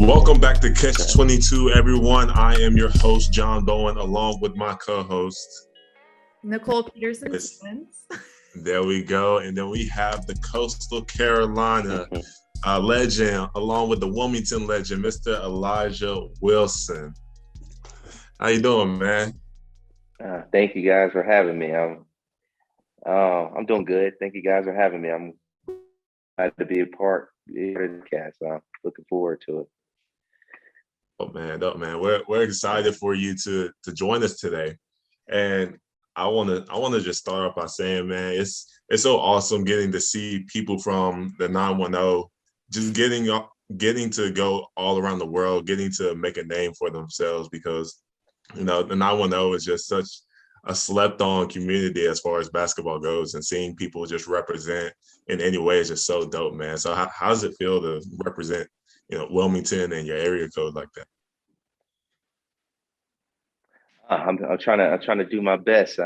Welcome back to Catch 22, everyone. I am your host, John Bowen, along with my co-host, Nicole Peterson. There we go. And then we have the Coastal Carolina legend, along with the Wilmington legend, Mr. Elijah Wilson. How you doing, man? Thank you guys for having me. I'm doing good. Thank you guys for having me. I'm glad to be a part of the cast. I'm looking forward to it. Oh man, we're excited for you to join us today, and I wanna just start off by saying, man, it's so awesome getting to see people from the 910, just getting to go all around the world, getting to make a name for themselves, because the 910 is just such a slept on community as far as basketball goes, and seeing people just represent in any way is just so dope, man. So how does it feel to represent Wilmington and your area code like that? I'm trying to do my best.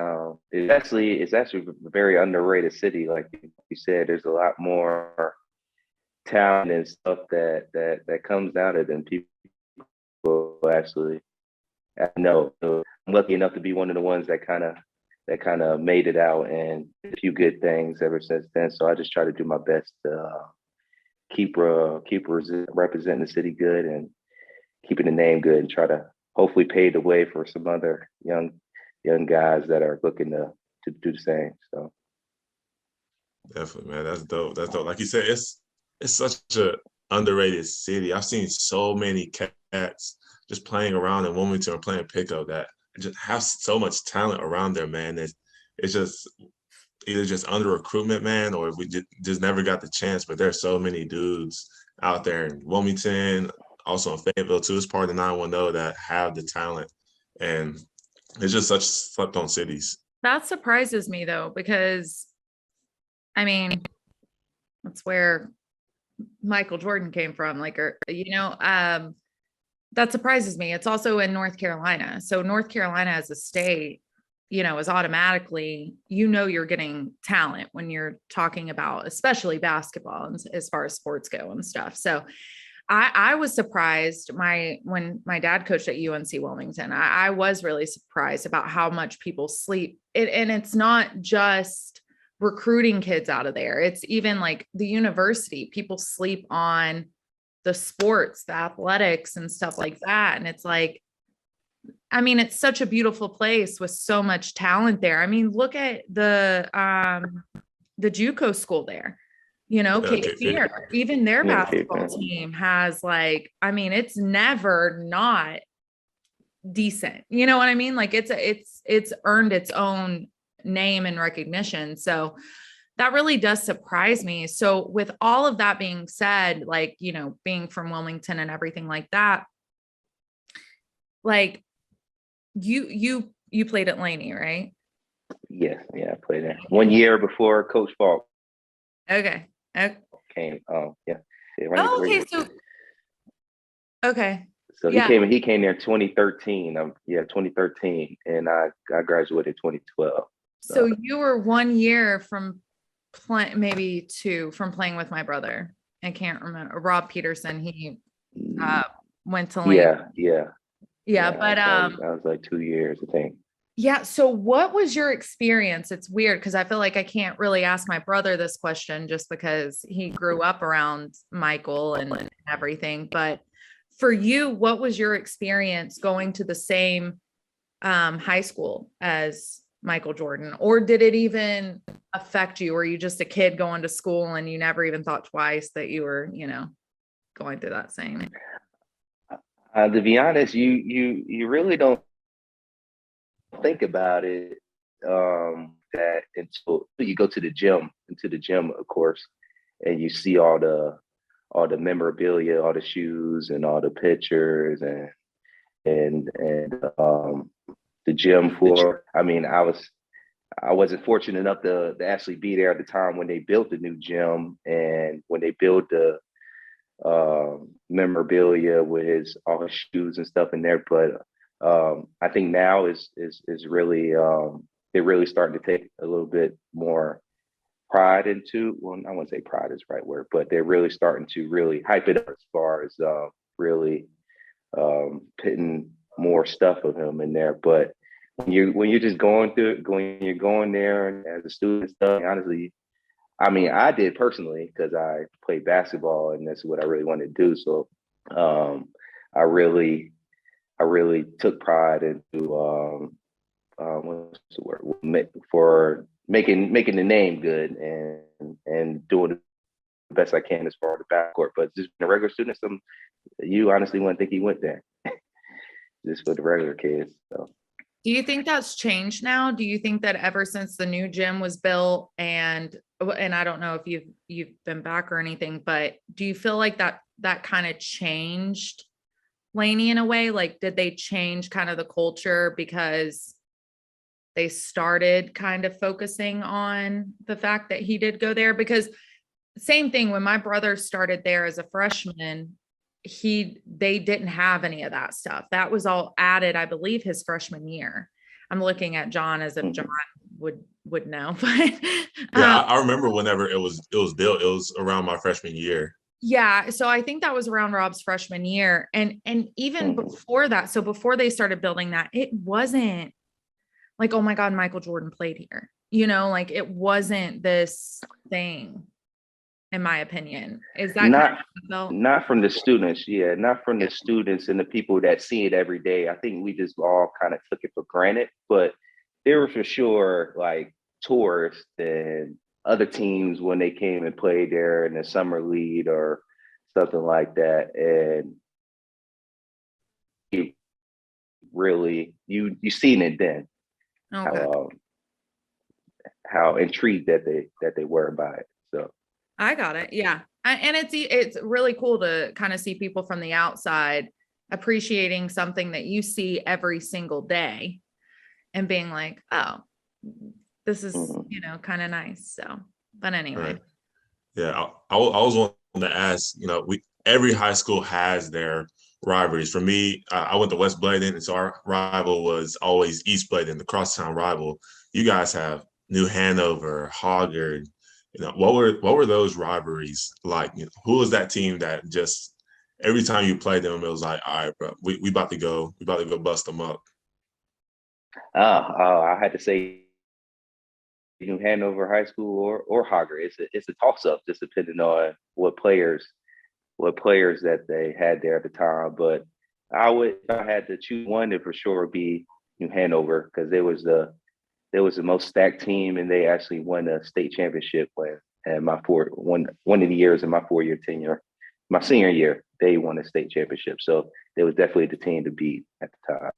It's actually a very underrated city. Like you said, there's a lot more talent and stuff that comes out of it than people actually know. So I'm lucky enough to be one of the ones that kind of made it out and did a few good things ever since then. So I just try to do my best to keep representing the city good and keeping the name good, and try to hopefully pave the way for some other young guys that are looking to do the same. So definitely, man, that's dope. That's dope. Like you said, it's such a underrated city. I've seen so many cats just playing around in Wilmington or playing pickup that just have so much talent around there, man. It's just either just under recruitment, man, or we just never got the chance. But there's so many dudes out there in Wilmington, also in Fayetteville too. It's part of the 910 that have the talent, and it's just such slept on cities. That surprises me though, because I mean, that's where Michael Jordan came from. That surprises me. It's also in North Carolina. So North Carolina as a state, is automatically, you're getting talent when you're talking about, especially basketball and as far as sports go and stuff. So I was surprised when my dad coached at UNC Wilmington. I was really surprised about how much people sleep. And it's not just recruiting kids out of there. It's even like the university, people sleep on the sports, the athletics and stuff like that. And it's like, it's such a beautiful place with so much talent there. Look at the JUCO school there, Cape Fear, even their basketball team has it's never not decent. You know what I mean? Like it's earned its own name and recognition. So that really does surprise me. So with all of that being said, being from Wilmington and everything like that, you played at Laney, right? Yeah, I played there 1 year before Coach Falk. Okay. Came. Yeah. Okay. So he came there in 2013. 2013, and I graduated in 2012. So you were 1 year from maybe two from playing with my brother. I can't remember. Rob Peterson. He went to Lane. Yeah. But I was like 2 years, I think. Yeah. So what was your experience? It's weird because I feel like I can't really ask my brother this question just because he grew up around Michael and everything. But for you, what was your experience going to the same high school as Michael Jordan? Or did it even affect you? Were you just a kid going to school and you never even thought twice that you were, going through that same? To be honest, you really don't think about it that until you go to the gym, of course, and you see all the memorabilia, all the shoes and all the pictures and the gym floor. I wasn't fortunate enough to actually be there at the time when they built the new gym and when they built the memorabilia with all his shoes and stuff in there. But I think now is really they're really starting to take a little bit more pride into. Well, I wouldn't say pride is the right word, but they're really starting to really hype it up as far as really putting more stuff of him in there. But when you're just going through it, you're going there and as a student and stuff, honestly, I mean, I did personally because I played basketball and that's what I really wanted to do. So I really took pride into what's the word, for making the name good and doing the best I can as far as the backcourt. But just a regular student, you honestly wouldn't think he went there. Just for the regular kids. So. Do you think that's changed now? Do you think that ever since the new gym was built and I don't know if you've been back or anything, but do you feel like that kind of changed Laney in a way? Like, did they change kind of the culture because they started kind of focusing on the fact that he did go there? Because same thing, when my brother started there as a freshman, they didn't have any of that stuff. That was all added, I believe, his freshman year. I'm looking at John as if John would know, but yeah, I remember whenever it was built, it was around my freshman year. Yeah, so I think that was around Rob's freshman year, and even before that, so before they started building that, it wasn't like, oh my God, Michael Jordan played here, like it wasn't this thing. In my opinion, is that not from the students? Yeah, not from the students and the people that see it every day. I think we just all kind of took it for granted, but there were for sure like tourists and other teams when they came and played there in the summer league or something like that, and it really you seen it then. Okay. How intrigued that they were by it. So. I got it. Yeah. And it's really cool to kind of see people from the outside appreciating something that you see every single day and being like, oh, this is, kind of nice. So, but anyway. Right. Yeah. I was wanting to ask, every high school has their rivalries. For me, I went to West Bladen, and so our rival was always East Bladen, the crosstown rival. You guys have New Hanover, Hoggard. What were those rivalries like? Who was that team that just every time you played them, it was like, all right, bro, we about to go bust them up. I had to say New Hanover High School or Hoggard. It's a toss up, just depending on what players that they had there at the time. But if I had to choose one, it for sure would be New Hanover because they was the most stacked team, and they actually won a state championship and one of the years in my 4-year tenure. My senior year, they won a state championship. So they was definitely the team to beat at the time.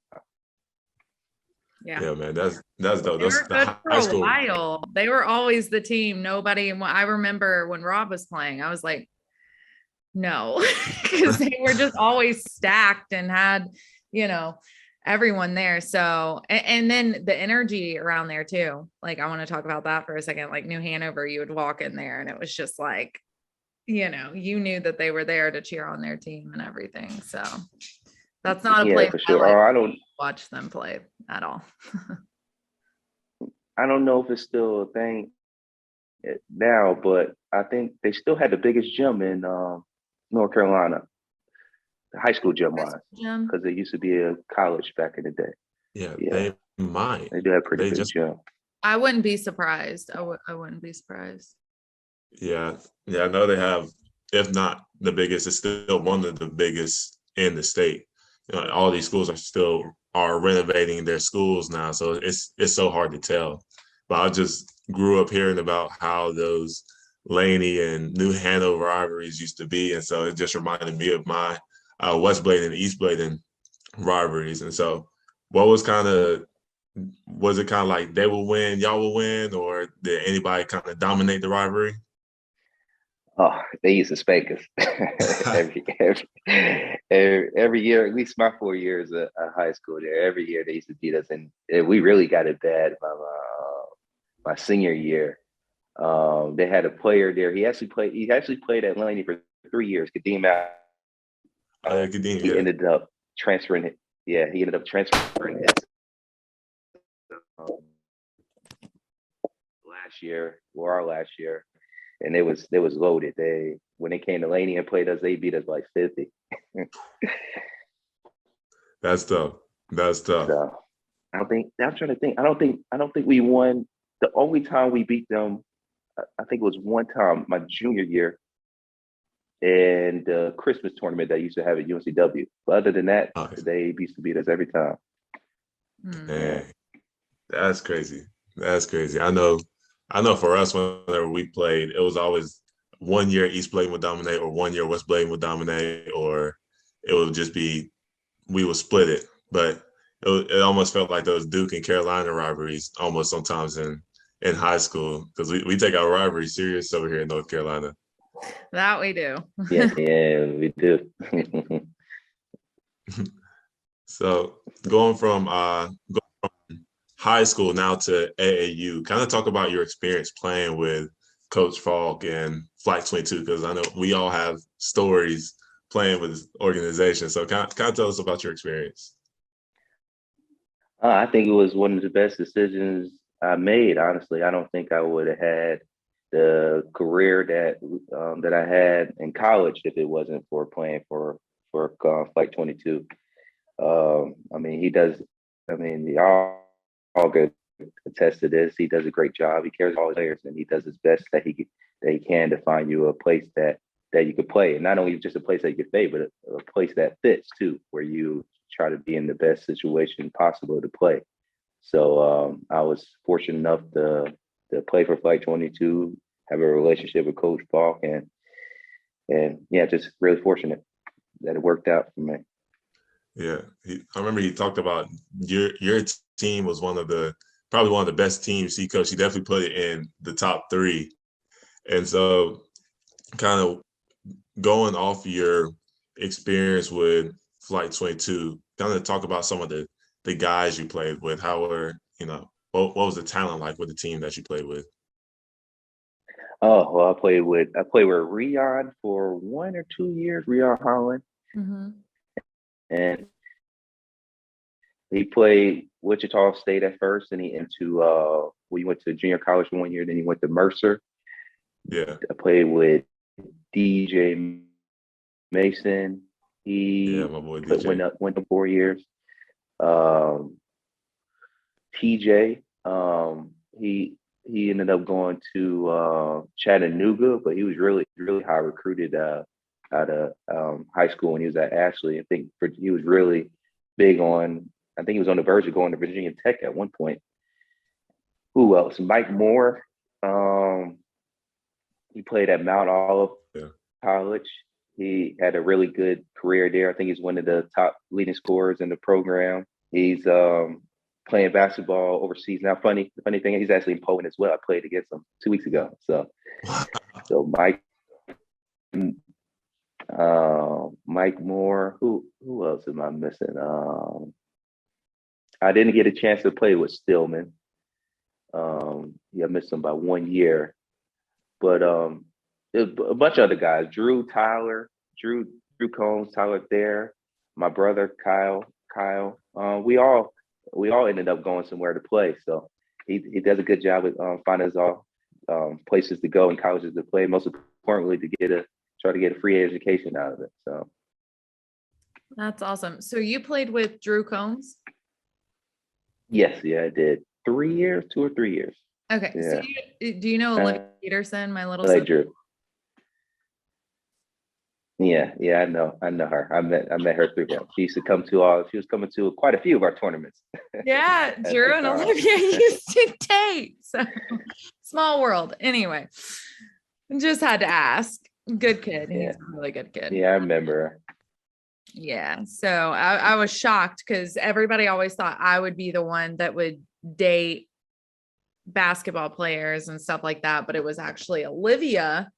Yeah, man, that's dope. They were good for a while. They were always the team. I remember when Rob was playing, I was like, no, because they were just always stacked and had, everyone there. So, and then the energy around there too. Like, I want to talk about that for a second. Like New Hanover, you would walk in there and it was just like, you knew that they were there to cheer on their team and everything. So that's not a place for sure. I don't watch them play at all. I don't know if it's still a thing now, but I think they still had the biggest gym in North Carolina. High school gym wise, because it used to be a college back in the day. Yeah. They might. They do have pretty good gym. I wouldn't be surprised. I wouldn't be surprised. Yeah. I know they have, if not the biggest, it's still one of the biggest in the state. All these schools are renovating their schools now, so it's so hard to tell. But I just grew up hearing about how those Laney and New Hanover rivalries used to be, and so it just reminded me of my West Bladen and East Bladen rivalries. And so was it kind of like they will win, y'all will win, or did anybody kind of dominate the rivalry? Oh, they used to spank us every year, at least my 4 years of high school there. Every year they used to beat us, and we really got it bad my senior year. They had a player there. He actually played at Laney for 3 years, Kadeem Al. He ended up transferring it. Yeah, he ended up transferring it our last year, and it was loaded. When they came to Laney and played us, they beat us like 50. That's tough. That's tough. So I'm trying to think. I don't think we won. The only time we beat them, I think it was one time my junior year and the Christmas tournament that I used to have at UNCW. But other than that, Nice. they used to beat us every time. Man, that's crazy. That's crazy. I know for us, whenever we played, it was always 1 year East Bladen would dominate, or 1 year West Bladen would dominate, or it would just be we would split it. But it almost felt like those Duke and Carolina rivalries almost sometimes in high school, because we take our rivalry serious over here in North Carolina. That we do. Yeah, we do. So going from high school now to AAU, kind of talk about your experience playing with Coach Falk and Flight 22, because I know we all have stories playing with this organization. So kind of tell us about your experience. I think it was one of the best decisions I made. Honestly, I don't think I would have had the career that I had in college if it wasn't for playing for Flight 22. I mean, he does. I mean, all good attest to this. He does a great job. He cares about all his players, and he does his best that he can to find you a place that you could play, and not only just a place that you could play, but a place that fits too, where you try to be in the best situation possible to play. So I was fortunate enough to play for Flight 22, have a relationship with Coach Falk, and yeah, just really fortunate that it worked out for me. Yeah, I remember he talked about your team was probably one of the best teams he coached. He definitely put it in the top 3, and so kind of going off your experience with Flight 22, kind of talk about some of the guys you played with. How were what was the talent like with the team that you played with? Oh well, I played with Rion for 1 or 2 years, Rion Holland. Mm-hmm. And he played Wichita State at first, and he went to junior college for 1 year, then he went to Mercer. Yeah. I played with DJ Mason. He my boy DJ. went to 4 years. TJ, he ended up going to Chattanooga, but he was really, really high recruited out of high school when he was at Ashley. I think he was really big on, I think he was on the verge of going to Virginia Tech at one point. Who else? Mike Moore. He played at Mount Olive College. He had a really good career there. I think he's one of the top leading scorers in the program. He's playing basketball overseas now. The funny thing is he's actually in Poland as well. I played against him 2 weeks ago. So Mike Moore. Who else am I missing? I didn't get a chance to play with Stillman. I missed him by 1 year. But a bunch of other guys. Drew Combs, Tyler Thayer, my brother Kyle. We all ended up going somewhere to play. So he does a good job with finding us all places to go and colleges to play. Most importantly, to try to get a free education out of it. So that's awesome. So you played with Drew Combs? Yes, I did. 3 years, 2 or 3 years. Okay. Yeah. So do you know Olivia Peterson, my little sister? sister? Yeah, I know her. I met her through him. She was coming to quite a few of our tournaments. Yeah, Drew and Olivia used to date. So small world. Anyway, just had to ask. Good kid. Yeah. He's a really good kid. Yeah, I remember her. Yeah. So I was shocked because everybody always thought I would be the one that would date basketball players and stuff like that. But it was actually Olivia.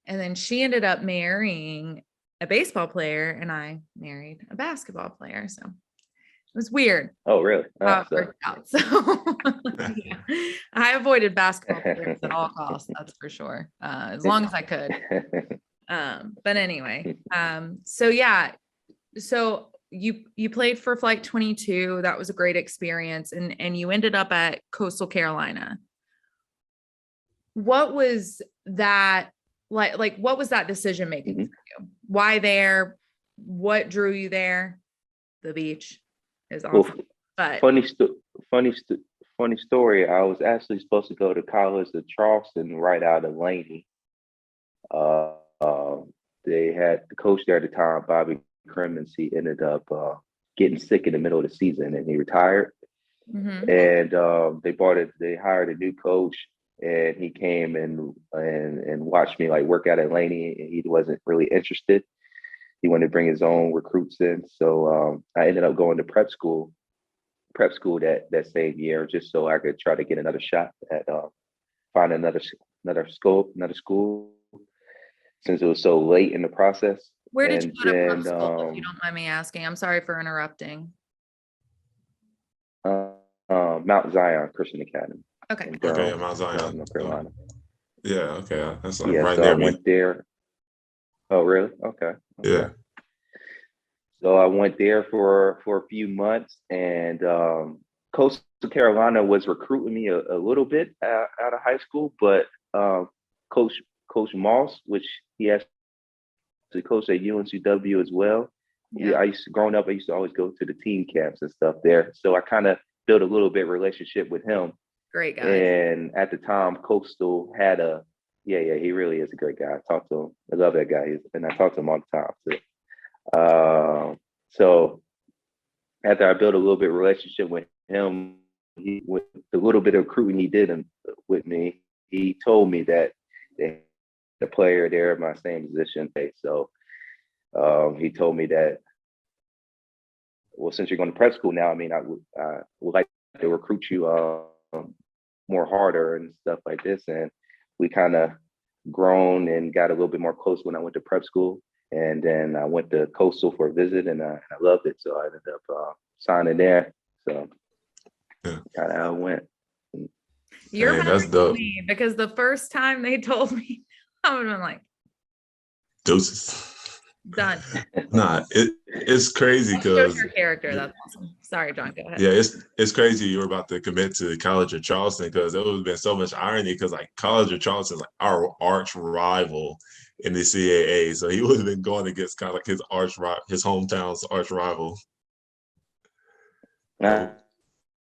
And then she ended up marrying a baseball player and I married a basketball player. So it was weird. Oh, really? How it worked out. So yeah. I avoided basketball players at all costs. That's for sure. As long as I could. But anyway, so yeah. So you played for Flight 22. That was a great experience. And you ended up at Coastal Carolina. What was that like what was that decision making for you? Why there? what drew you there? The beach is Well, awesome. But funny, funny story. I was actually supposed to go to college at Charleston right out of Laney. Uh, uh, they had the coach there at the time, Bobby Crimmins. He ended up getting sick in the middle of the season, and he retired. mhm. And they hired a new coach, and he came and watched me like work out at Laney, and he wasn't really interested. He wanted to bring his own recruits in, so I ended up going to prep school that same year, just so I could try to get another shot at find another school, since it was so late in the process. Where did you And go to prep then school, if you don't mind me asking? I'm sorry for interrupting. Mount Zion Christian Academy Okay. in Okay, yeah, Durham, Mount Zion. North Carolina. Yeah, okay. That's like Yeah, right so I near me. went there. Oh, really? Okay. Yeah. So I went there for a few months, and Coastal Carolina was recruiting me a little bit out of high school, but Coach Coach Moss, which he actually coached at UNCW as well. Yeah. Growing up, I used to always go to the team camps and stuff there. So I kind of built a little bit relationship with him. Great guy. And at the time, Coastal had he really is a great guy. I talk to him. I love that guy. And I talk to him all the time too. So after I built a little bit of relationship with him, with the little bit of recruiting he did with me, he told me that the player there in my same position. So he told me that, well, since you're going to prep school now, I mean, I would like to recruit you more harder and stuff like this. And we kind of grown and got a little bit more close when I went to prep school. And then I went to Coastal for a visit, and I loved it. So I ended up signing there. So Yeah. kind of how it went. You're Hey, better that's than dope. me, because the first time they told me, I would have been like, Deuces. done. Nah, it's crazy That shows because your character. That's awesome. Sorry, John, go ahead. yeah, it's crazy you were about to commit to the College of Charleston, because it would have been so much irony, because like College of Charleston is like our arch rival in the CAA, so he would have been going against kind of like his hometown's arch rival.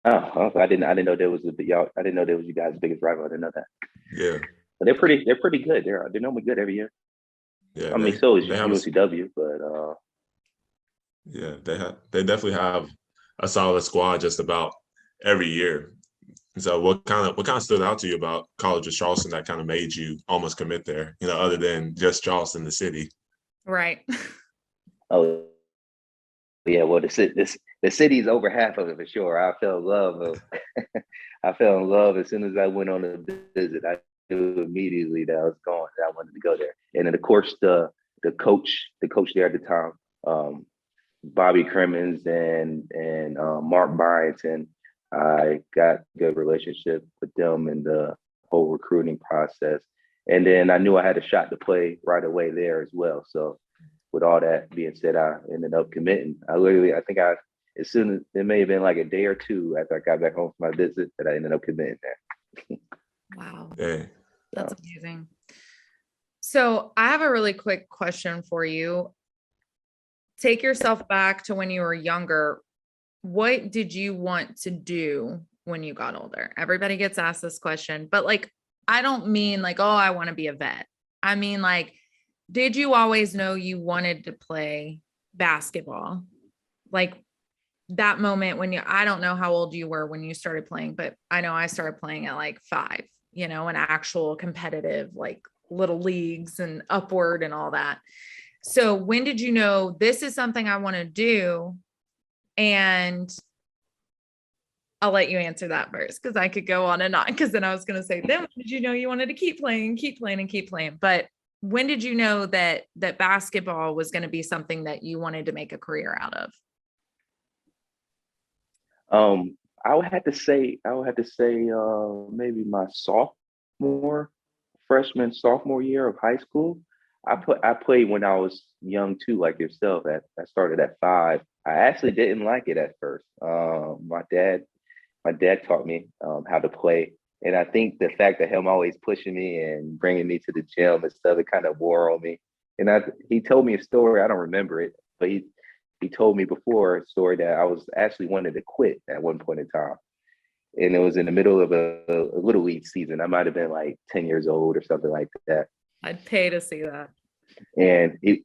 Oh, I didn't know there was y'all. I didn't know there was you guys' biggest rival. I didn't know that. Yeah, But they're pretty good. They're normally good every year. yeah. I mean, so is They have UNCW, but yeah, they definitely have a solid squad just about every year. So what kind of stood out to you about College of Charleston that kind of made you almost commit there, other than just Charleston, the city? Right. oh yeah, well the city's over half of it for sure. I fell in love. I fell in love as soon as I went on a visit. I knew immediately that I was going. That I wanted to go there. And then of course the coach there at the time, Bobby Crimmins and Mark Byington. I got a good relationship with them in the whole recruiting process. And then I knew I had a shot to play right away there as well. So with all that being said, I ended up committing. As soon as it may have been like a day or two after I got back home from my visit, that I ended up committing there. Wow. Yeah. That's amazing. So I have a really quick question for you. Take yourself back to when you were younger. What did you want to do when you got older? Everybody gets asked this question, but like, I don't mean like, oh, I want to be a vet. I mean, like, did you always know you wanted to play basketball? Like that moment when I don't know how old you were when you started playing, but I know I started playing at like 5, in actual competitive, like little leagues and upward and all that. So when did you know this is something I want to do? And I'll let you answer that first, because I could go on and on, because then I was going to say, then when did you know you wanted to keep playing? But when did you know that basketball was going to be something that you wanted to make a career out of? I would have to say maybe my sophomore year of high school. I played when I was young too, like yourself. I started at 5. I actually didn't like it at first. My dad taught me how to play, and I think the fact that him always pushing me and bringing me to the gym and stuff, it kind of wore on me. And he told me a story. I don't remember it, he told me before a story that I was actually wanted to quit at one point in time. And it was in the middle of a little league season. I might have been like 10 years old or something like that. I'd pay to see that. And he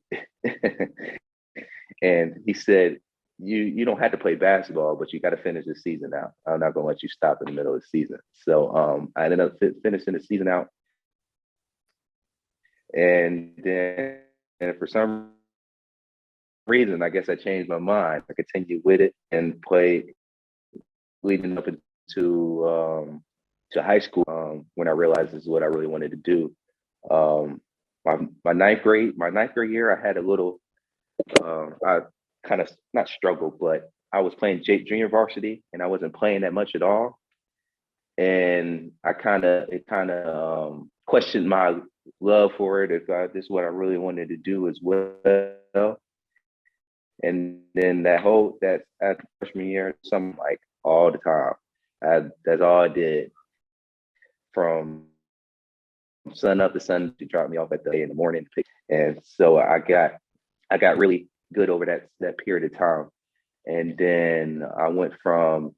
and he said, you don't have to play basketball, but you got to finish the season out. I'm not going to let you stop in the middle of the season. So I ended up finishing the season out. And then for some reason, I guess I changed my mind. I continued with it and played leading up into to high school when I realized this is what I really wanted to do. My ninth grade year, I had a little, I kind of not struggled, but I was playing junior varsity and I wasn't playing that much at all. And it kind of questioned my love for it. If this is what I really wanted to do as well. And then that freshman year, something like all the time. That's all I did from sun up to sun to drop me off at the day in the morning. And so I got really good over that period of time. And then I went from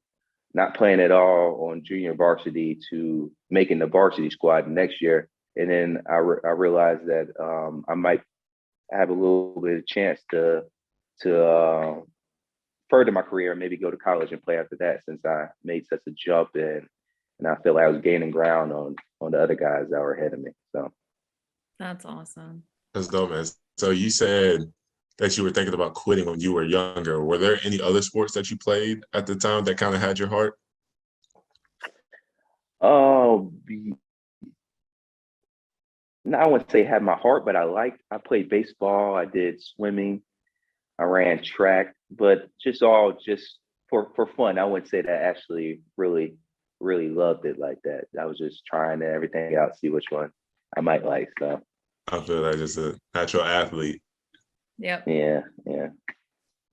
not playing at all on junior varsity to making the varsity squad next year. And then I realized that I might have a little bit of chance to further my career, maybe go to college and play after that, since I made such a jump and I feel like I was gaining ground on the other guys that were ahead of me. So that's awesome. That's dope, man. So you said that you were thinking about quitting when you were younger. Were there any other sports that you played at the time that kind of had your heart? Oh, no, I wouldn't say had my heart, but I played baseball. I did swimming. I ran track, but just for fun. I wouldn't say that I actually really loved it like that. I was just trying everything out, see which one I might like. So I feel like just a natural athlete. Yep. Yeah.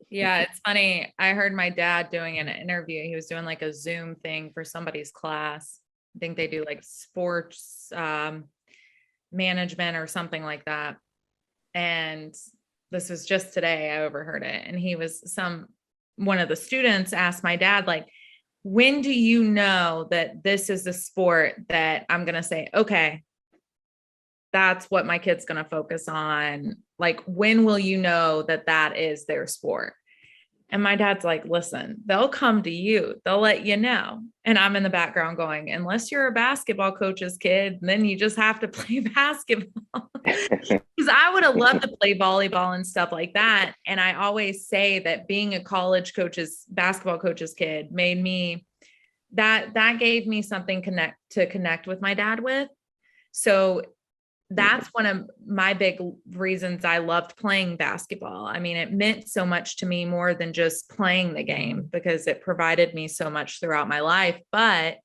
Yeah, it's funny. I heard my dad doing an interview. He was doing like a Zoom thing for somebody's class. I think they do like sports management or something like that. And this was just today, I overheard it. And he was one of the students asked my dad, like, when do you know that this is a sport that I'm going to say, okay, that's what my kid's going to focus on? Like, when will you know that is their sport? And my dad's like, listen, they'll come to you. They'll let you know. And I'm in the background going, unless you're a basketball coach's kid, then you just have to play basketball. Because I would have loved to play volleyball and stuff like that. And I always say that being a basketball coach's kid made me, that gave me something to connect with my dad with. So that's one of my big reasons I loved playing basketball. I mean, it meant so much to me more than just playing the game, because it provided me so much throughout my life, but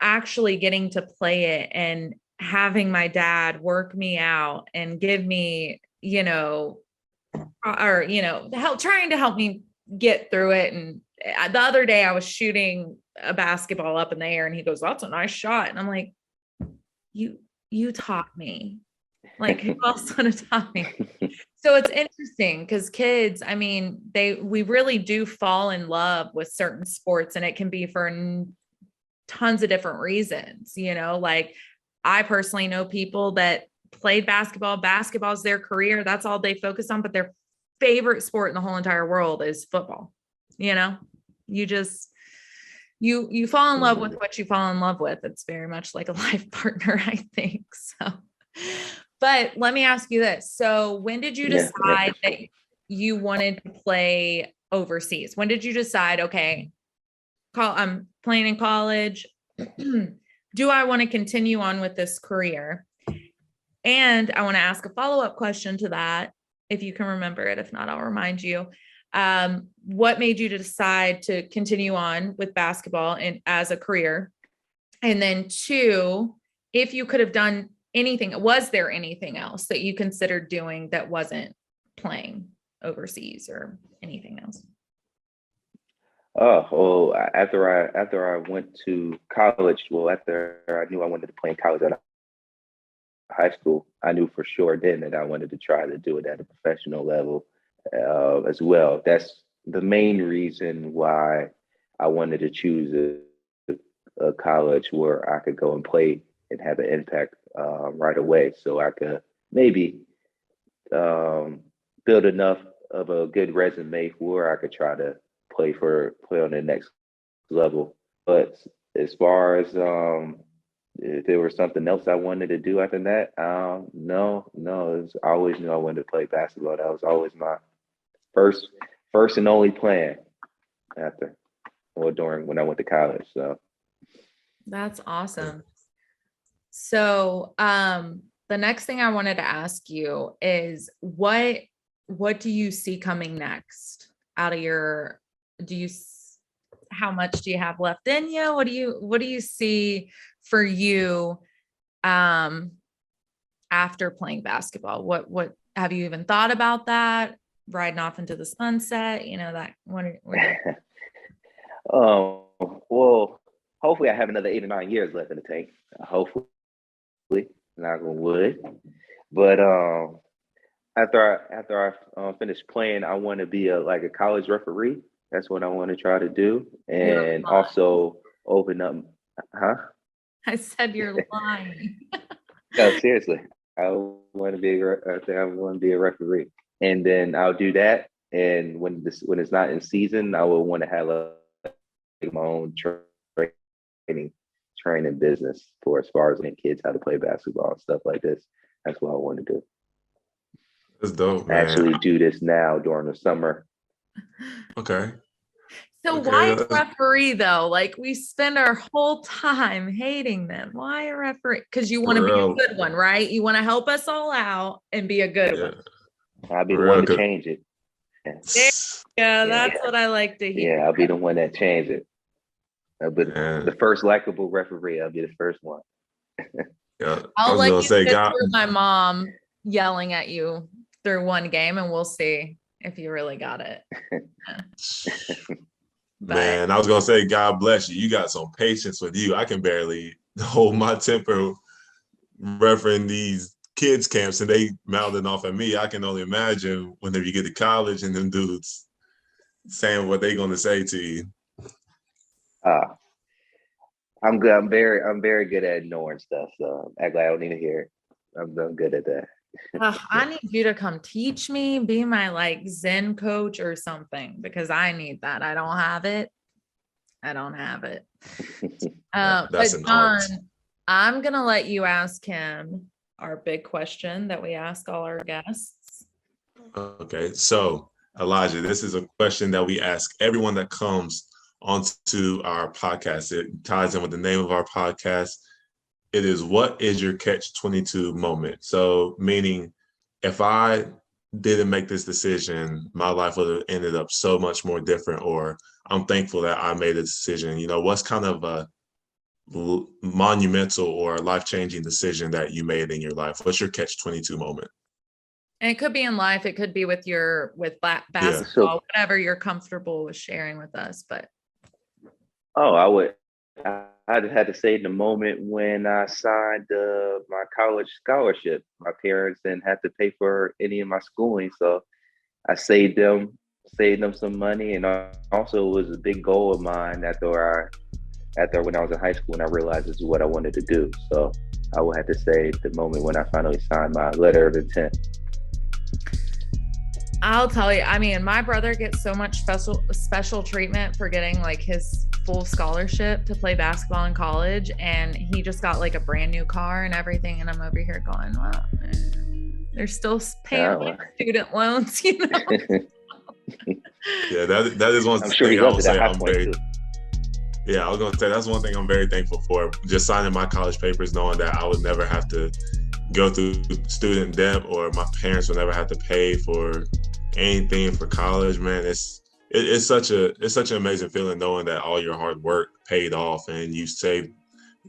actually getting to play it and having my dad work me out and give me, trying to help me get through it. And the other day I was shooting a basketball up in the air and he goes, that's a nice shot. And I'm like, you taught me. Like, who else would have taught me? So it's interesting because kids, I mean, we really do fall in love with certain sports, and it can be for tons of different reasons. Like, I personally know people that played basketball's their career. That's all they focus on, but their favorite sport in the whole entire world is football. You just, you fall in love with what you fall in love with. It's very much like a life partner, I think. So, but let me ask you this. So when did you decide that you wanted to play overseas? When did you decide, okay, I'm playing in college. Do I want to continue on with this career? And I want to ask a follow-up question to that, if you can remember it. If not, I'll remind you. What made you to decide to continue on with basketball as a career? And then 2, if you could have done anything, was there anything else that you considered doing that wasn't playing overseas or anything else? Oh, after I went to college, after I knew I wanted to play in college at high school, I knew for sure then that I wanted to try to do it at a professional level. as well. That's the main reason why I wanted to choose a college where I could go and play and have an impact right away, so I could maybe build enough of a good resume where I could try to play on the next level. But as far as if there was something else I wanted to do after that, no. I always knew I wanted to play basketball. That was always my first and only plan after or during when I went to college. So that's awesome. So the next thing I wanted to ask you is what do you see coming next out of your, how much do you have left in you? What do you see for you after playing basketball? What have you even thought about that? Riding off into the sunset, that what well, hopefully I have another 8 or 9 years left in the tank. Hopefully, knock on wood. But after I finish playing, I want to be a college referee. That's what I want to try to do, and also open up. Huh? I said you're lying. No, seriously. I want to be a referee, and then I'll do that. And when it's not in season, I will want to have my own training business for as far as getting kids how to play basketball and stuff like this. That's what I want to do. That's dope, man. Actually do this now during the summer. Okay. So why a referee though? Like we spend our whole time hating them. Why a referee? Because you want to be a good one, right? You want to help us all out and be a good one. I'll be the one to change it. Yeah, that's what I like to hear. Yeah, I'll be the one that change it. I'll be the first likable referee. I'll be the first one. Yeah, I'll let you sit through my mom yelling at you through one game, and we'll see if you really got it. Man, I was gonna say, God bless you. You got some patience with you. I can barely hold my temper refereeing these kids camps, and they mouthing off at me. I can only imagine whenever you get to college and them dudes saying what they gonna say to you. I'm good. I'm very good at ignoring stuff. So act like I don't need to hear it. I'm good at that. I need you to come teach me, be my Zen coach or something, because I need that. I don't have it. That's an art. I'm going to let you ask him our big question that we ask all our guests. Okay. So Elijah, this is a question that we ask everyone that comes onto our podcast. It ties in with the name of our podcast. It is, what is your catch-22 moment? So meaning if I didn't make this decision, my life would have ended up so much more different, or I'm thankful that I made a decision. What's kind of a monumental or life-changing decision that you made in your life? What's your catch-22 moment? And it could be in life. It could be with basketball, whatever you're comfortable with sharing with us. But I'd had to say the moment when I signed my college scholarship. My parents didn't have to pay for any of my schooling, so I saved them some money, and also it was a big goal of mine after when I was in high school, and I realized this is what I wanted to do. So I would have to say the moment when I finally signed my letter of intent. I'll tell you, my brother gets so much special treatment for getting his full scholarship to play basketball in college, and he just got a brand new car and everything, and I'm over here going, wow, man, they're still paying student loans, Yeah, that is one thing I would say I'm very I was gonna say that's one thing I'm very thankful for, just signing my college papers, knowing that I would never have to go through student debt, or my parents would never have to pay for anything for college. Man, it's such an amazing feeling knowing that all your hard work paid off and you saved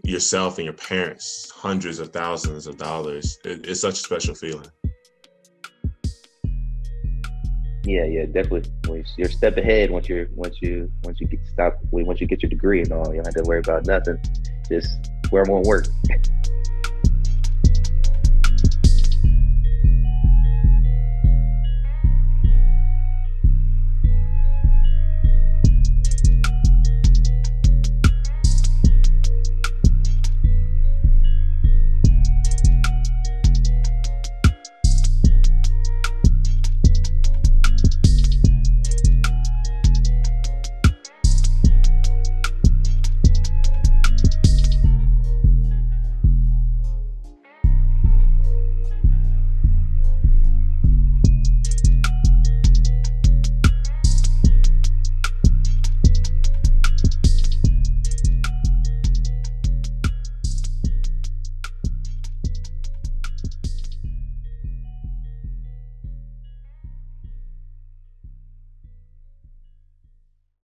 yourself and your parents hundreds of thousands of dollars. It's such a special feeling. Yeah, definitely. You're a step ahead once you get your degree and all. You don't have to worry about nothing. Just where it won't work.